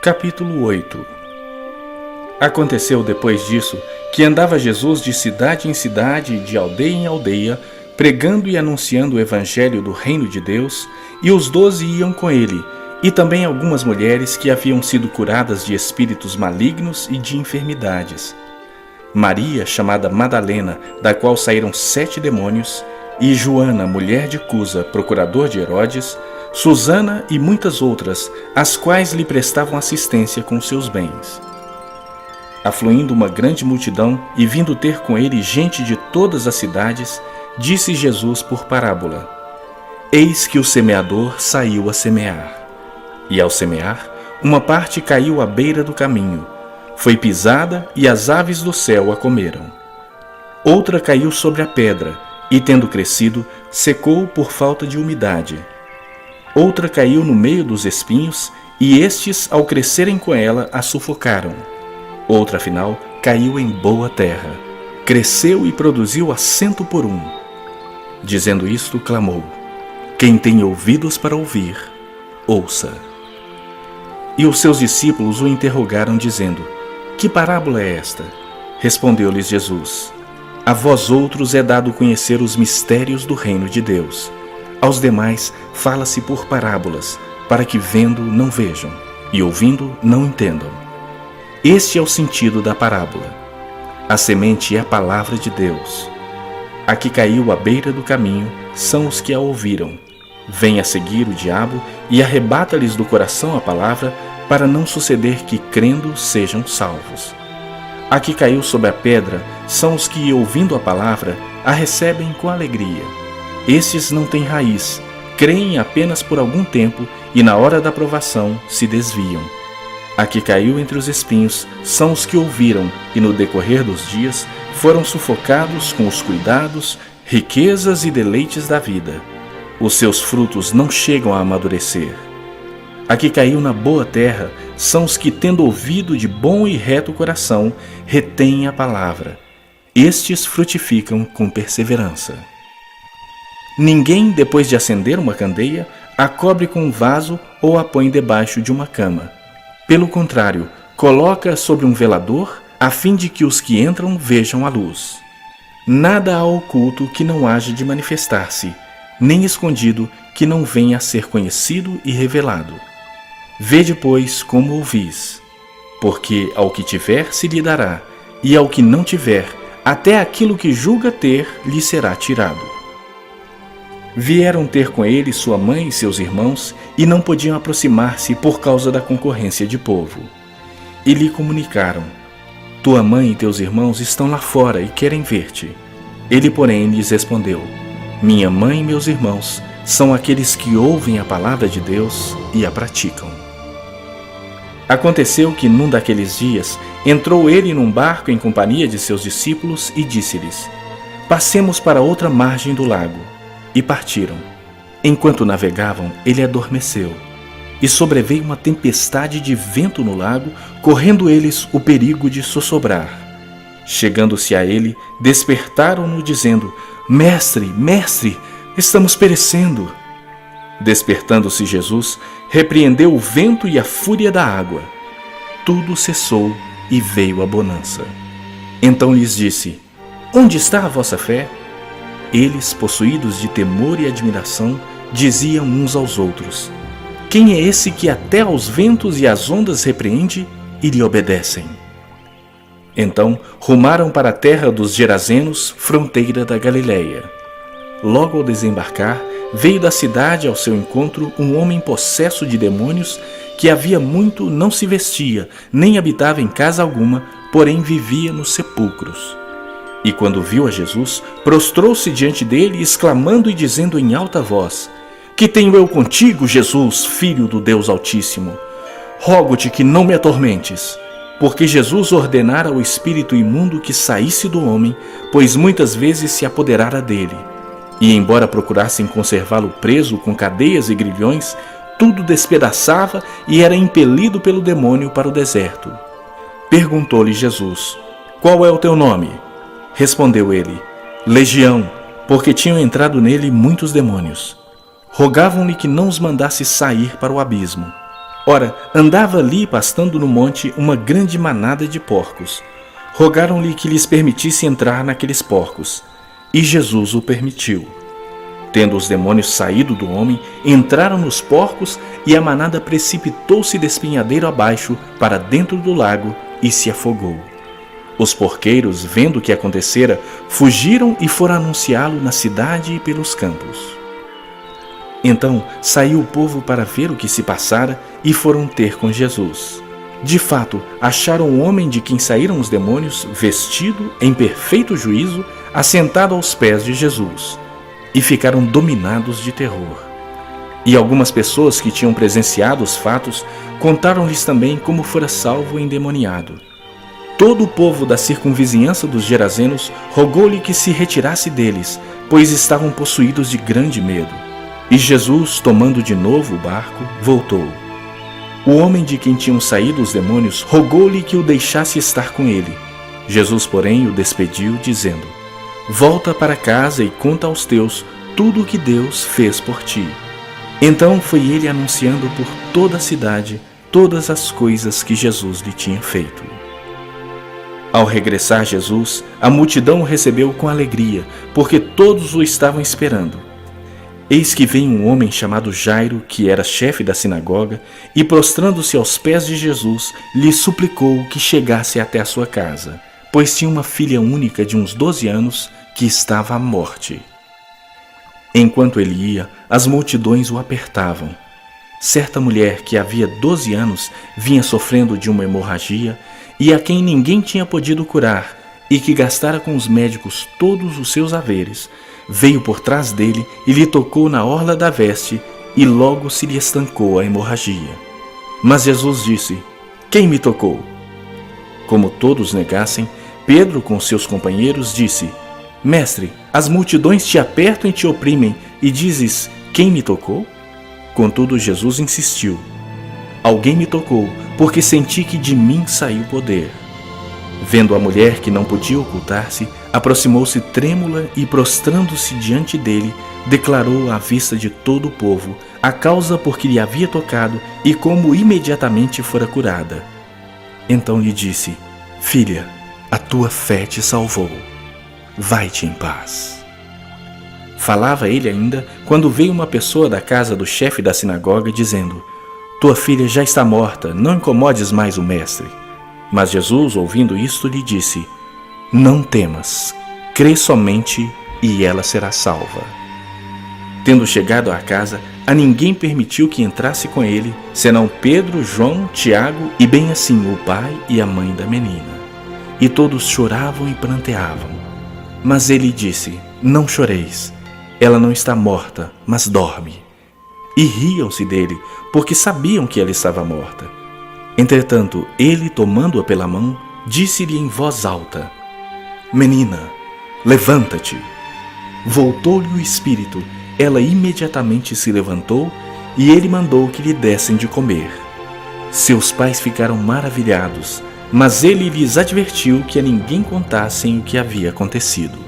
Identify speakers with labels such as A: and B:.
A: Capítulo 8. Aconteceu depois disso que andava Jesus de cidade em cidade e de aldeia em aldeia, pregando e anunciando o evangelho do reino de Deus, e os 12 iam com ele, e também algumas mulheres que haviam sido curadas de espíritos malignos e de enfermidades. Maria, chamada Madalena, da qual saíram 7 demônios, e Joana, mulher de Cusa, procurador de Herodes, Susana e muitas outras, as quais lhe prestavam assistência com seus bens. Afluindo uma grande multidão e vindo ter com ele gente de todas as cidades, disse Jesus por parábola: Eis que o semeador saiu a semear. E ao semear, uma parte caiu à beira do caminho, foi pisada e as aves do céu a comeram. Outra caiu sobre a pedra e, tendo crescido, secou por falta de umidade. Outra caiu no meio dos espinhos, e estes, ao crescerem com ela, a sufocaram. Outra, afinal, caiu em boa terra, cresceu e produziu 100 por 1. Dizendo isto, clamou: Quem tem ouvidos para ouvir, ouça. E os seus discípulos o interrogaram, dizendo: Que parábola é esta? Respondeu-lhes Jesus: A vós outros é dado conhecer os mistérios do reino de Deus. Aos demais fala-se por parábolas, para que vendo não vejam, e ouvindo não entendam. Este é o sentido da parábola. A semente é a palavra de Deus. A que caiu à beira do caminho são os que a ouviram. Vem a seguir o diabo e arrebata-lhes do coração a palavra, para não suceder que, crendo, sejam salvos. A que caiu sobre a pedra são os que, ouvindo a palavra, a recebem com alegria. Estes não têm raiz, creem apenas por algum tempo e na hora da provação se desviam. A que caiu entre os espinhos são os que ouviram e no decorrer dos dias foram sufocados com os cuidados, riquezas e deleites da vida. Os seus frutos não chegam a amadurecer. A que caiu na boa terra são os que, tendo ouvido de bom e reto coração, retêm a palavra. Estes frutificam com perseverança. Ninguém, depois de acender uma candeia, a cobre com um vaso ou a põe debaixo de uma cama. Pelo contrário, coloca sobre um velador, a fim de que os que entram vejam a luz. Nada há oculto que não haja de manifestar-se, nem escondido que não venha a ser conhecido e revelado. Vede, pois, como ouvis, porque ao que tiver se lhe dará, e ao que não tiver, até aquilo que julga ter lhe será tirado. Vieram ter com ele sua mãe e seus irmãos, e não podiam aproximar-se por causa da concorrência de povo. E lhe comunicaram: Tua mãe e teus irmãos estão lá fora e querem ver-te. Ele, porém, lhes respondeu: Minha mãe e meus irmãos são aqueles que ouvem a palavra de Deus e a praticam. Aconteceu que, num daqueles dias, entrou ele num barco em companhia de seus discípulos e disse-lhes: Passemos para outra margem do lago. E partiram. Enquanto navegavam, ele adormeceu. E sobreveio uma tempestade de vento no lago, correndo eles o perigo de sossobrar. Chegando-se a ele, despertaram-no, dizendo: Mestre, mestre, estamos perecendo. Despertando-se Jesus, repreendeu o vento e a fúria da água. Tudo cessou e veio a bonança. Então lhes disse: Onde está a vossa fé? Eles, possuídos de temor e admiração, diziam uns aos outros: Quem é esse que até aos ventos e às ondas repreende e lhe obedecem? Então rumaram para a terra dos Gerazenos, fronteira da Galileia. Logo ao desembarcar, veio da cidade ao seu encontro um homem possesso de demônios, que havia muito não se vestia, nem habitava em casa alguma, porém vivia nos sepulcros. E quando viu a Jesus, prostrou-se diante dele, exclamando e dizendo em alta voz: Que tenho eu contigo, Jesus, Filho do Deus Altíssimo? Rogo-te que não me atormentes. Porque Jesus ordenara ao espírito imundo que saísse do homem, pois muitas vezes se apoderara dele. E embora procurassem conservá-lo preso com cadeias e grilhões, tudo despedaçava e era impelido pelo demônio para o deserto. Perguntou-lhe Jesus: Qual é o teu nome? Respondeu ele: Legião, porque tinham entrado nele muitos demônios. Rogavam-lhe que não os mandasse sair para o abismo. Ora, andava ali pastando no monte uma grande manada de porcos. Rogaram-lhe que lhes permitisse entrar naqueles porcos, e Jesus o permitiu. Tendo os demônios saído do homem, entraram nos porcos, e a manada precipitou-se despenhadeiro abaixo para dentro do lago e se afogou. Os porqueiros, vendo o que acontecera, fugiram e foram anunciá-lo na cidade e pelos campos. Então saiu o povo para ver o que se passara e foram ter com Jesus. De fato, acharam o homem de quem saíram os demônios, vestido, em perfeito juízo, assentado aos pés de Jesus, e ficaram dominados de terror. E algumas pessoas que tinham presenciado os fatos contaram-lhes também como fora salvo o endemoniado. Todo o povo da circunvizinhança dos Gerazenos rogou-lhe que se retirasse deles, pois estavam possuídos de grande medo. E Jesus, tomando de novo o barco, voltou. O homem de quem tinham saído os demônios rogou-lhe que o deixasse estar com ele. Jesus, porém, o despediu, dizendo: Volta para casa e conta aos teus tudo o que Deus fez por ti. Então foi ele anunciando por toda a cidade todas as coisas que Jesus lhe tinha feito. Ao regressar Jesus, a multidão o recebeu com alegria, porque todos o estavam esperando. Eis que vem um homem chamado Jairo, que era chefe da sinagoga, e prostrando-se aos pés de Jesus, lhe suplicou que chegasse até a sua casa, pois tinha uma filha única de uns 12 anos que estava à morte. Enquanto ele ia, as multidões o apertavam. Certa mulher que havia 12 anos vinha sofrendo de uma hemorragia e a quem ninguém tinha podido curar e que gastara com os médicos todos os seus haveres, veio por trás dele e lhe tocou na orla da veste e logo se lhe estancou a hemorragia. Mas Jesus disse: Quem me tocou? Como todos negassem, Pedro com seus companheiros disse: Mestre, as multidões te apertam e te oprimem e dizes: Quem me tocou? Contudo, Jesus insistiu: Alguém me tocou, porque senti que de mim saiu poder. Vendo a mulher que não podia ocultar-se, aproximou-se trêmula e, prostrando-se diante dele, declarou à vista de todo o povo a causa por que lhe havia tocado e como imediatamente fora curada. Então lhe disse: Filha, a tua fé te salvou. Vai-te em paz. Falava ele ainda, quando veio uma pessoa da casa do chefe da sinagoga, dizendo: Tua filha já está morta, não incomodes mais o mestre. Mas Jesus, ouvindo isto, lhe disse: Não temas, crê somente e ela será salva. Tendo chegado à casa, a ninguém permitiu que entrasse com ele, senão Pedro, João, Tiago e bem assim o pai e a mãe da menina. E todos choravam e pranteavam. Mas ele disse: Não choreis, ela não está morta, mas dorme. E riam-se dele, porque sabiam que ela estava morta. Entretanto, ele, tomando-a pela mão, disse-lhe em voz alta: Menina, levanta-te. Voltou-lhe o espírito, ela imediatamente se levantou, e ele mandou que lhe dessem de comer. Seus pais ficaram maravilhados, mas ele lhes advertiu que a ninguém contassem o que havia acontecido.